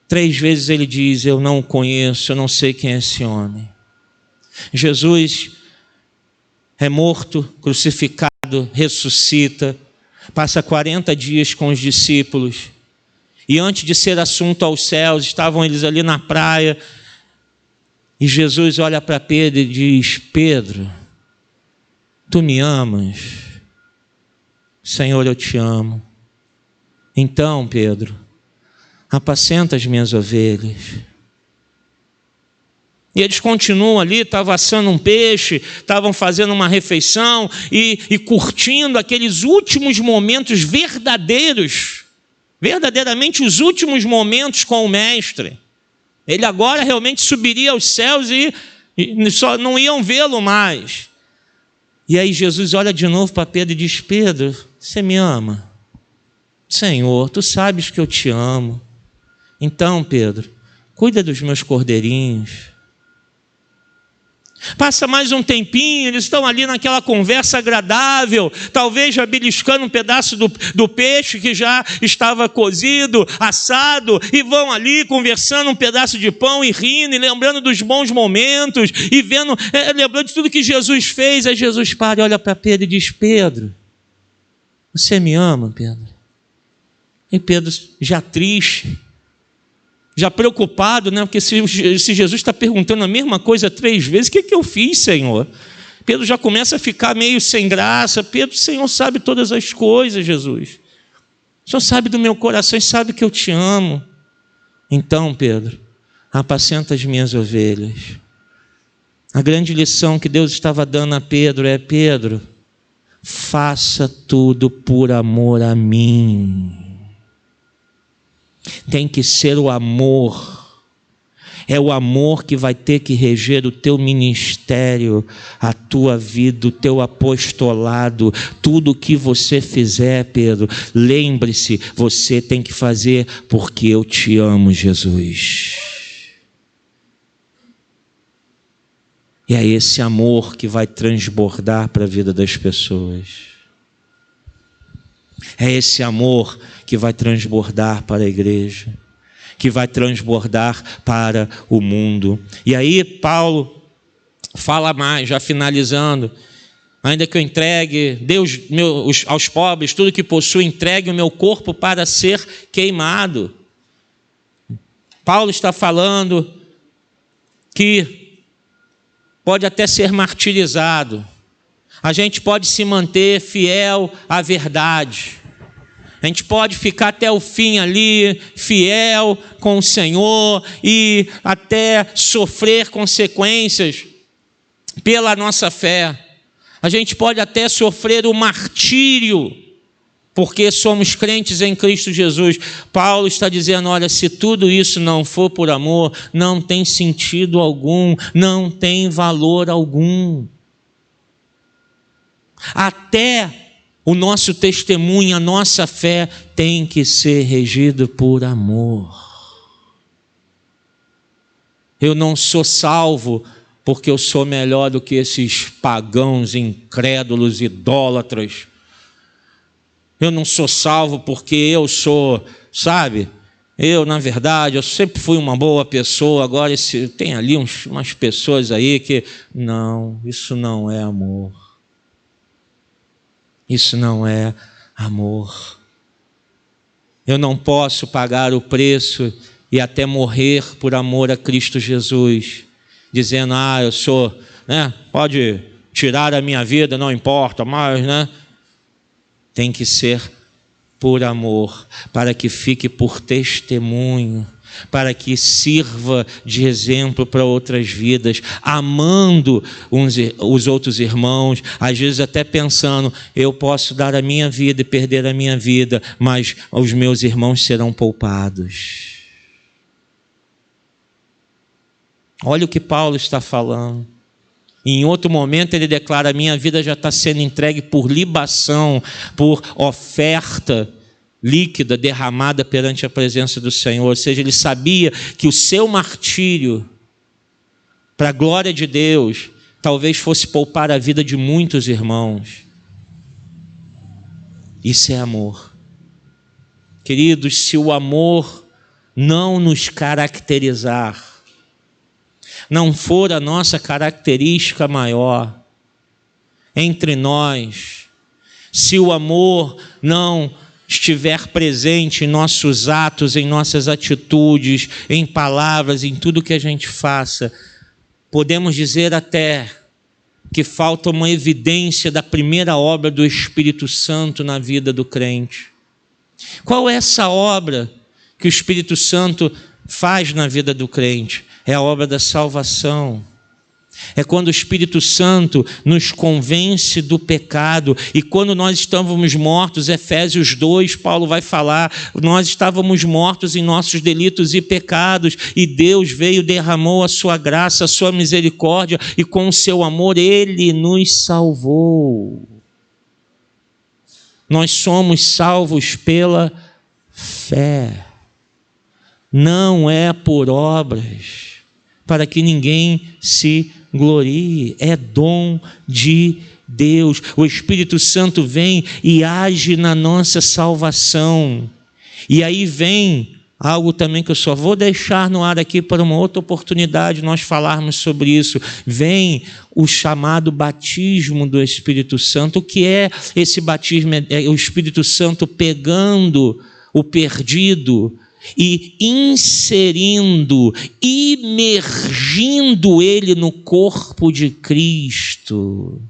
3 vezes ele diz: eu não o conheço, eu não sei quem é esse homem. Jesus é morto, crucificado, ressuscita, passa 40 dias com os discípulos, e antes de ser assunto aos céus, estavam eles ali na praia, e Jesus olha para Pedro e diz: Pedro, tu me amas? Senhor, eu te amo. Então, Pedro, apacenta as minhas ovelhas. E eles continuam ali, estavam assando um peixe, estavam fazendo uma refeição e curtindo aqueles últimos momentos verdadeiros, verdadeiramente os últimos momentos com o Mestre. Ele agora realmente subiria aos céus e só não iam vê-lo mais. E aí Jesus olha de novo para Pedro e diz: Pedro, você me ama? Senhor, tu sabes que eu te amo. Então, Pedro, cuida dos meus cordeirinhos. Passa mais um tempinho, eles estão ali naquela conversa agradável, talvez já beliscando um pedaço do peixe que já estava cozido, assado, e vão ali conversando um pedaço de pão e rindo, e lembrando dos bons momentos, e vendo, lembrando de tudo que Jesus fez. Aí Jesus para e olha para Pedro e diz: Pedro, você me ama, Pedro? E Pedro, já triste, já preocupado, né? Porque se Jesus está perguntando a mesma coisa 3 vezes, o que eu fiz, Senhor? Pedro já começa a ficar meio sem graça. Pedro, o Senhor sabe todas as coisas, Jesus. O Senhor sabe do meu coração e sabe que eu te amo. Então, Pedro, apacenta as minhas ovelhas. A grande lição que Deus estava dando a Pedro é: Pedro, faça tudo por amor a mim. Tem que ser o amor. É o amor que vai ter que reger o teu ministério, a tua vida, o teu apostolado, tudo o que você fizer, Pedro. Lembre-se, você tem que fazer porque eu te amo, Jesus. E é esse amor que vai transbordar para a vida das pessoas. É esse amor que vai transbordar para a igreja, que vai transbordar para o mundo. E aí Paulo fala mais, já finalizando: ainda que eu entregue aos pobres tudo que possuo, entregue o meu corpo para ser queimado. Paulo está falando que pode até ser martirizado, a gente pode se manter fiel à verdade, a gente pode ficar até o fim ali, fiel com o Senhor, e até sofrer consequências pela nossa fé. A gente pode até sofrer o martírio, porque somos crentes em Cristo Jesus. Paulo está dizendo: olha, se tudo isso não for por amor, não tem sentido algum, não tem valor algum. Até o nosso testemunho, a nossa fé tem que ser regido por amor. Eu não sou salvo porque eu sou melhor do que esses pagãos, incrédulos, idólatras. Eu não sou salvo porque eu sou, eu, na verdade, eu sempre fui uma boa pessoa, agora tem ali umas pessoas aí que... Não, isso não é amor. Isso não é amor. Eu não posso pagar o preço e até morrer por amor a Cristo Jesus, dizendo: eu sou, pode tirar a minha vida, não importa, mas, tem que ser por amor, para que fique por testemunho, para que sirva de exemplo para outras vidas, amando os outros irmãos, às vezes até pensando: eu posso dar a minha vida e perder a minha vida, mas os meus irmãos serão poupados. Olha o que Paulo está falando. Em outro momento ele declara: a minha vida já está sendo entregue por libação, por oferta líquida derramada perante a presença do Senhor. Ou seja, ele sabia que o seu martírio, para a glória de Deus, talvez fosse poupar a vida de muitos irmãos. Isso é amor. Queridos, se o amor não nos caracterizar, não for a nossa característica maior entre nós, se o amor não estiver presente em nossos atos, em nossas atitudes, em palavras, em tudo que a gente faça, podemos dizer até que falta uma evidência da primeira obra do Espírito Santo na vida do crente. Qual é essa obra que o Espírito Santo faz na vida do crente? É a obra da salvação. É quando o Espírito Santo nos convence do pecado. E quando nós estávamos mortos, Efésios 2, Paulo vai falar, nós estávamos mortos em nossos delitos e pecados, e Deus veio, derramou a sua graça, a sua misericórdia, e com o seu amor Ele nos salvou. Nós somos salvos pela fé. Não é por obras, para que ninguém se glorie. É dom de Deus. O Espírito Santo vem e age na nossa salvação. E aí vem algo também que eu só vou deixar no ar aqui para uma outra oportunidade nós falarmos sobre isso. Vem o chamado batismo do Espírito Santo. O que é esse batismo? É o Espírito Santo pegando o perdido e inserindo, imergindo ele no corpo de Cristo.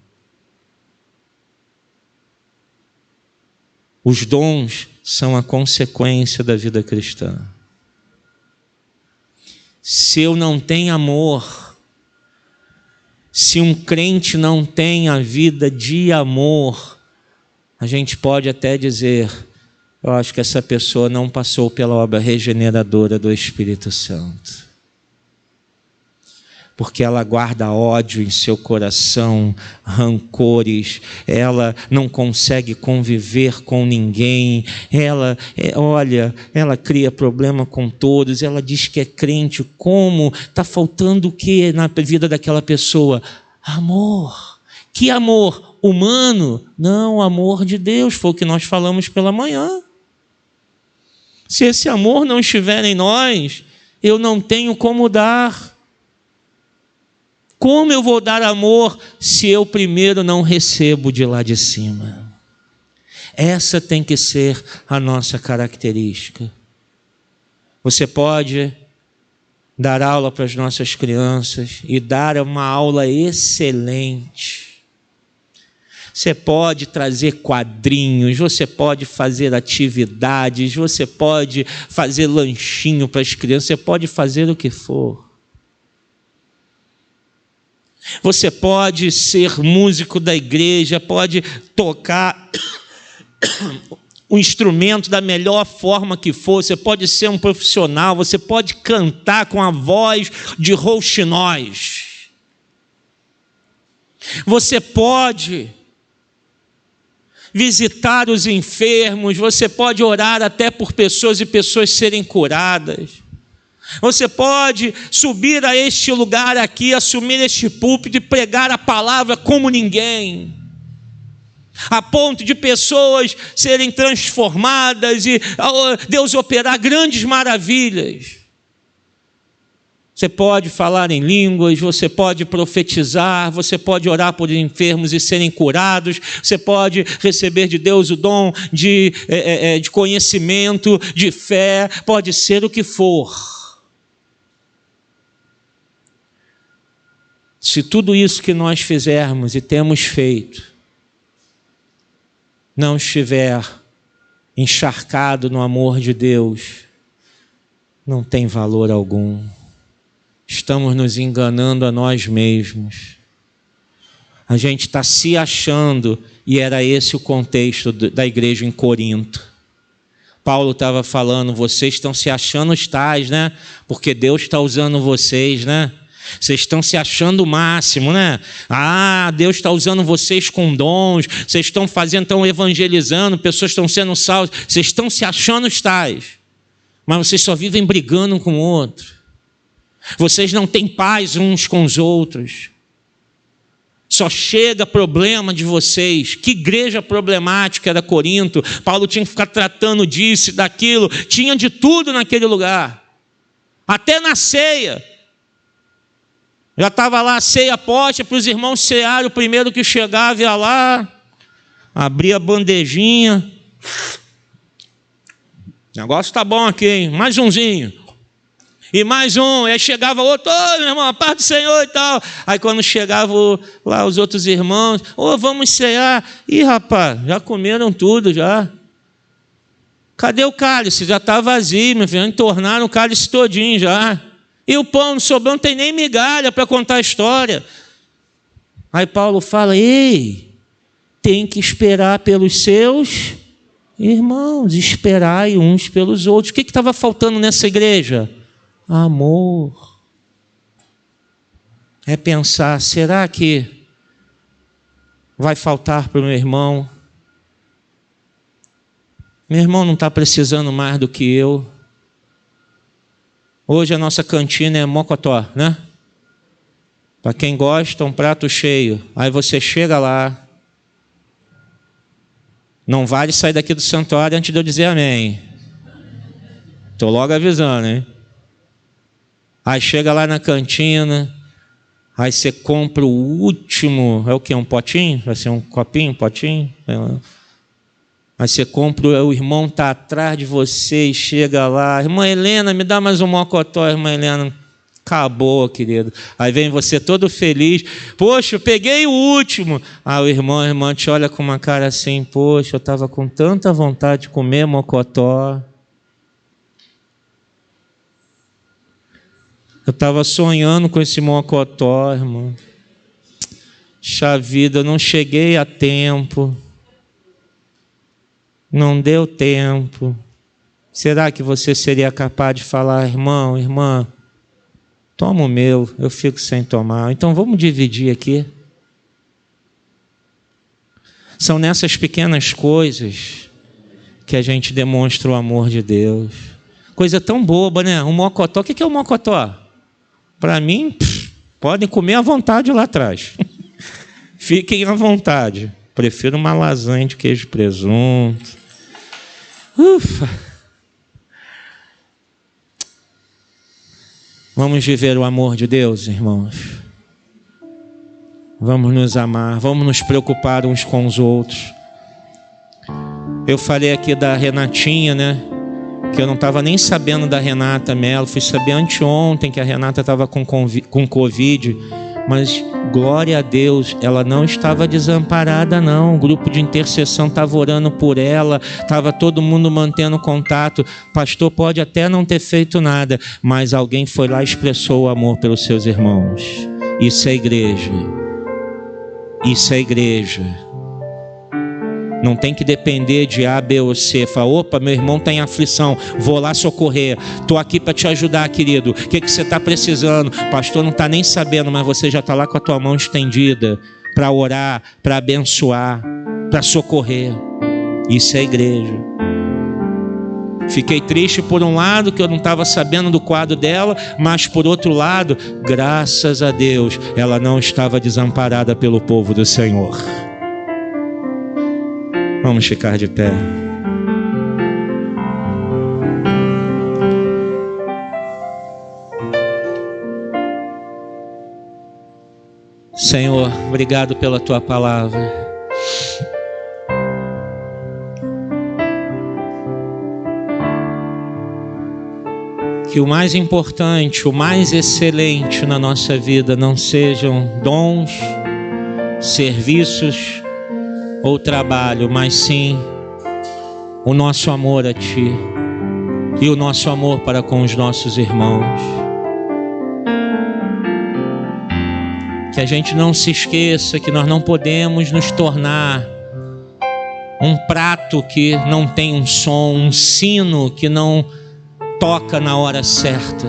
Os dons são a consequência da vida cristã. Se eu não tenho amor, se um crente não tem a vida de amor, a gente pode até dizer, eu acho que essa pessoa não passou pela obra regeneradora do Espírito Santo. Porque ela guarda ódio em seu coração, rancores, ela não consegue conviver com ninguém, ela cria problema com todos, ela diz que é crente, como? Está faltando o que na vida daquela pessoa? Amor. Que amor? Humano? Não, o amor de Deus, foi o que nós falamos pela manhã. Se esse amor não estiver em nós, eu não tenho como dar. Como eu vou dar amor se eu primeiro não recebo de lá de cima? Essa tem que ser a nossa característica. Você pode dar aula para as nossas crianças e dar uma aula excelente. Você pode trazer quadrinhos, você pode fazer atividades, você pode fazer lanchinho para as crianças, você pode fazer o que for. Você pode ser músico da igreja, pode tocar o instrumento da melhor forma que for, você pode ser um profissional, você pode cantar com a voz de rouxinóis. Você pode visitar os enfermos, você pode orar até por pessoas e pessoas serem curadas. Você pode subir a este lugar aqui, assumir este púlpito e pregar a palavra como ninguém, a ponto de pessoas serem transformadas e Deus operar grandes maravilhas. Você pode falar em línguas, você pode profetizar, você pode orar por enfermos e serem curados, você pode receber de Deus o dom de conhecimento, de fé, pode ser o que for. Se tudo isso que nós fizermos e temos feito não estiver encharcado no amor de Deus, não tem valor algum. Estamos nos enganando a nós mesmos. A gente está se achando, e era esse o contexto da igreja em Corinto. Paulo estava falando, vocês estão se achando os tais, né? Porque Deus está usando vocês, né? Vocês estão se achando o máximo, né? Deus está usando vocês com dons, vocês estão estão evangelizando, pessoas estão sendo salvas, vocês estão se achando os tais, mas vocês só vivem brigando um com o outro. Vocês não têm paz uns com os outros. Só chega problema de vocês. Que igreja problemática era Corinto. Paulo tinha que ficar tratando disso e daquilo. Tinha de tudo naquele lugar. Até na ceia. Já estava lá a ceia posta para os irmãos cearem. O primeiro que chegava ia lá, abria a bandejinha. O negócio está bom aqui, hein? Mais umzinho. E mais um, aí chegava outro, meu irmão, a paz do Senhor e tal. Aí quando chegavam lá os outros irmãos, vamos cear. Ih, rapaz, já comeram tudo já. Cadê o cálice? Já está vazio, meu filho, entornaram o cálice todinho já. E o pão não sobrou, não tem nem migalha para contar a história. Aí Paulo fala, tem que esperar pelos seus irmãos, esperai uns pelos outros. O que estava faltando nessa igreja? Amor. É pensar, será que vai faltar para o meu irmão? Meu irmão não está precisando mais do que eu. Hoje a nossa cantina é mocotó, né? Para quem gosta, um prato cheio. Aí você chega lá. Não vale sair daqui do santuário antes de eu dizer amém. Estou logo avisando, hein? Aí chega lá na cantina, aí você compra o último, é o que? Um potinho? Vai ser um copinho, um potinho? Aí você compra, o irmão está atrás de você e chega lá, irmã Helena, me dá mais um mocotó, irmã Helena. Acabou, querido. Aí vem você todo feliz, poxa, eu peguei o último. O irmão, a irmã te olha com uma cara assim, poxa, eu estava com tanta vontade de comer mocotó. Eu estava sonhando com esse mocotó, irmão. Puxa vida, eu não cheguei a tempo. não deu tempo. Será que você seria capaz de falar, irmão, irmã, toma o meu, eu fico sem tomar. Então vamos dividir aqui. São nessas pequenas coisas que a gente demonstra o amor de Deus. Coisa tão boba, né? Um mocotó. O que é um mocotó? Para mim, podem comer à vontade lá atrás. Fiquem à vontade. Prefiro uma lasanha de queijo e presunto. Ufa! Vamos viver o amor de Deus, irmãos. Vamos nos amar, vamos nos preocupar uns com os outros. Eu falei aqui da Renatinha, né? Que eu não estava nem sabendo da Renata Mello. Fui saber anteontem que a Renata estava com Covid. Mas, glória a Deus, ela não estava desamparada, não. O grupo de intercessão estava orando por ela. Estava todo mundo mantendo contato. Pastor pode até não ter feito nada, mas alguém foi lá e expressou o amor pelos seus irmãos. Isso é igreja. Isso é igreja. Não tem que depender de A, B ou C. Fala, opa, meu irmão está em aflição, vou lá socorrer. Estou aqui para te ajudar, querido. O que você está precisando? Pastor não está nem sabendo, mas você já está lá com a tua mão estendida para orar, para abençoar, para socorrer. Isso é igreja. Fiquei triste por um lado, que eu não estava sabendo do quadro dela, mas por outro lado, graças a Deus, ela não estava desamparada pelo povo do Senhor. Vamos ficar de pé. Senhor, obrigado pela tua palavra. Que o mais importante, o mais excelente na nossa vida não sejam dons, serviços ou trabalho, mas sim o nosso amor a Ti e o nosso amor para com os nossos irmãos. Que a gente não se esqueça que nós não podemos nos tornar um prato que não tem um som, um sino que não toca na hora certa,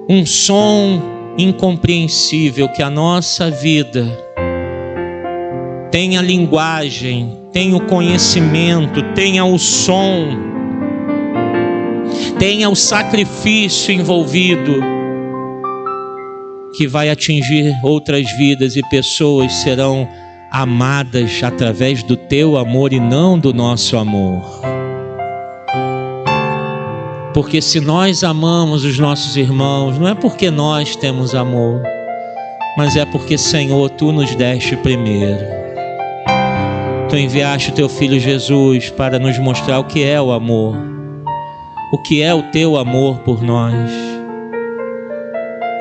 um som incompreensível. Que a nossa vida tenha linguagem, tenha o conhecimento, tenha o som, tenha o sacrifício envolvido, que vai atingir outras vidas e pessoas serão amadas através do Teu amor e não do nosso amor. Porque se nós amamos os nossos irmãos, não é porque nós temos amor, mas é porque, Senhor, Tu nos deste primeiro. Tu enviaste o Teu Filho Jesus para nos mostrar o que é o amor, o que é o Teu amor por nós.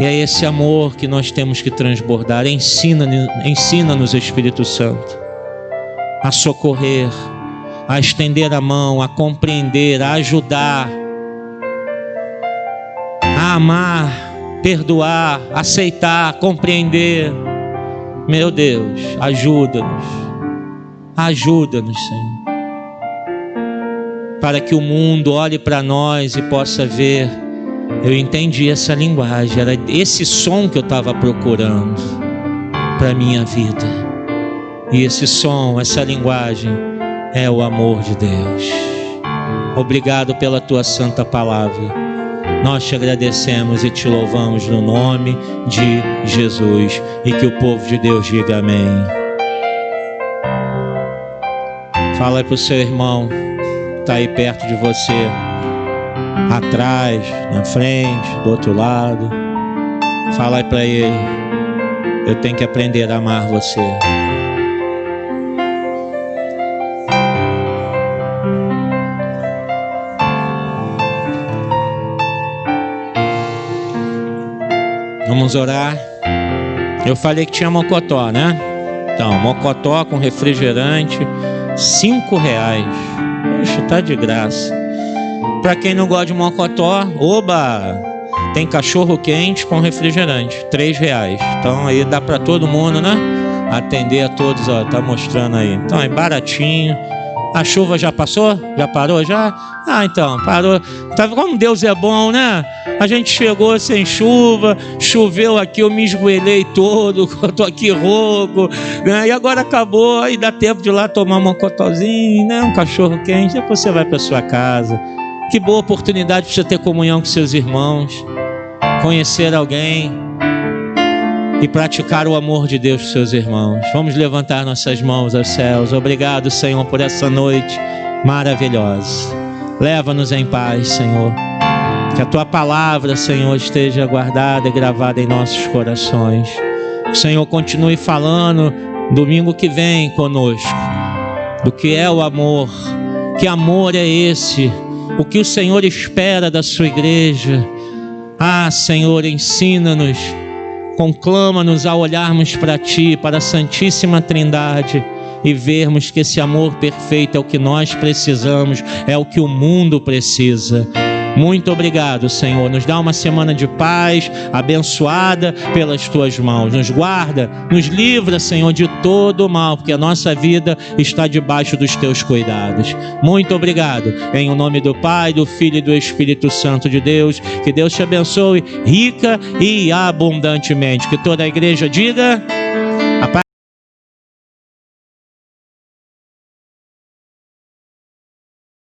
E é esse amor que nós temos que transbordar. Ensina-nos, Espírito Santo, a socorrer, a estender a mão, a compreender, a ajudar, a amar, perdoar, aceitar, compreender. Meu Deus, ajuda-nos, Senhor, para que o mundo olhe para nós e possa ver: eu entendi essa linguagem, era esse som que eu estava procurando para a minha vida, e esse som, essa linguagem é o amor de Deus. Obrigado pela Tua santa palavra. Nós te agradecemos e te louvamos no nome de Jesus. E que o povo de Deus diga amém. Fala aí para o seu irmão que está aí perto de você, atrás, na frente, do outro lado. Fala aí para ele: eu tenho que aprender a amar você. Vamos orar. Eu falei que tinha mocotó, né? Então, mocotó com refrigerante, R$5. Poxa, tá de graça. Para quem não gosta de mocotó, oba! Tem cachorro quente com refrigerante, R$3. Então aí dá para todo mundo, né? atender a todos, ó, tá mostrando aí. Então é baratinho. A chuva já passou? Já parou já? Ah, então, parou. Tá vendo como Deus é bom, né? A gente chegou sem chuva, choveu aqui, eu me esgoelei todo, eu tô aqui rouco, né? E agora acabou, aí dá tempo de ir lá tomar um mocotózinho, né? Um cachorro quente, depois você vai para sua casa. Que boa oportunidade para você ter comunhão com seus irmãos, conhecer alguém e praticar o amor de Deus com seus irmãos. Vamos levantar nossas mãos aos céus. Obrigado, Senhor, por essa noite maravilhosa. Leva-nos em paz, Senhor. Que a Tua palavra, Senhor, esteja guardada e gravada em nossos corações. Que o Senhor continue falando domingo que vem conosco do que é o amor. Que amor é esse? O que o Senhor espera da sua igreja? Ah, Senhor, ensina-nos, conclama-nos a olharmos para Ti, para a Santíssima Trindade, e vermos que esse amor perfeito é o que nós precisamos, é o que o mundo precisa. Muito obrigado, Senhor. Nos dá uma semana de paz, abençoada pelas Tuas mãos. Nos guarda, nos livra, Senhor, de todo o mal, porque a nossa vida está debaixo dos Teus cuidados. Muito obrigado. Em o nome do Pai, do Filho e do Espírito Santo de Deus. Que Deus te abençoe rica e abundantemente. Que toda a igreja diga...